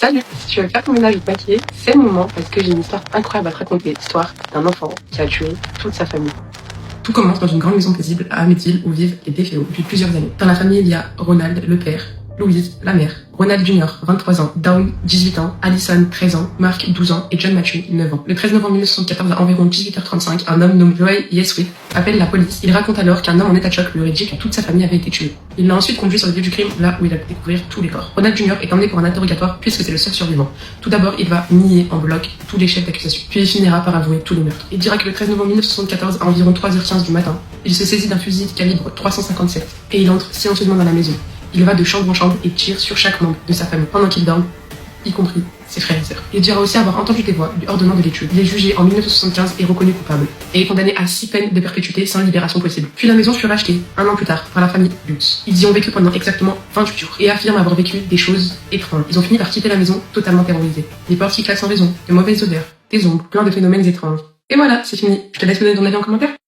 Salut, si tu veux faire ton ménage ou te maquiller, c'est le moment parce que j'ai une histoire incroyable à te raconter. L'histoire d'un enfant qui a tué toute sa famille. Tout commence dans une grande maison paisible à Amityville où vivent les Defeo depuis plusieurs années. Dans la famille, il y a Ronald, le père, Louise, la mère, Ronald Jr., 23 ans, Dawn, 18 ans, Allison, 13 ans, Mark, 12 ans et John Matthew, 9 ans. Le 13 novembre 1974, à environ 18h35, un homme nommé Joel Yeswick appelle la police. Il raconte alors qu'un homme en état de choc lui aurait dit que toute sa famille avait été tuée. Il l'a ensuite conduit sur le lieu du crime, là où il a pu découvrir tous les corps. Ronald Jr. est emmené pour un interrogatoire puisque c'est le seul survivant. Tout d'abord, il va nier en bloc tous les chefs d'accusation. Puis il finira par avouer tous les meurtres. Il dira que le 13 novembre 1974, à environ 3h15 du matin, il se saisit d'un fusil de calibre 357 et il entre silencieusement dans la maison. Il va de chambre en chambre et tire sur chaque membre de sa famille pendant qu'ils dorment, y compris ses frères et sœurs. Il dira aussi avoir entendu des voix lui ordonnant de les tuer. Il est jugé en 1975 et reconnu coupable, et est condamné à 6 peines de perpétuité sans libération possible. Puis la maison fut rachetée, un an plus tard, par la famille Lutz. Ils y ont vécu pendant exactement 28 jours, et affirment avoir vécu des choses étranges. Ils ont fini par quitter la maison totalement terrorisés. Des portes qui claquent sans raison, de mauvaises odeurs, des ombres, plein de phénomènes étranges. Et voilà, c'est fini. Je te laisse me donner ton avis en commentaire.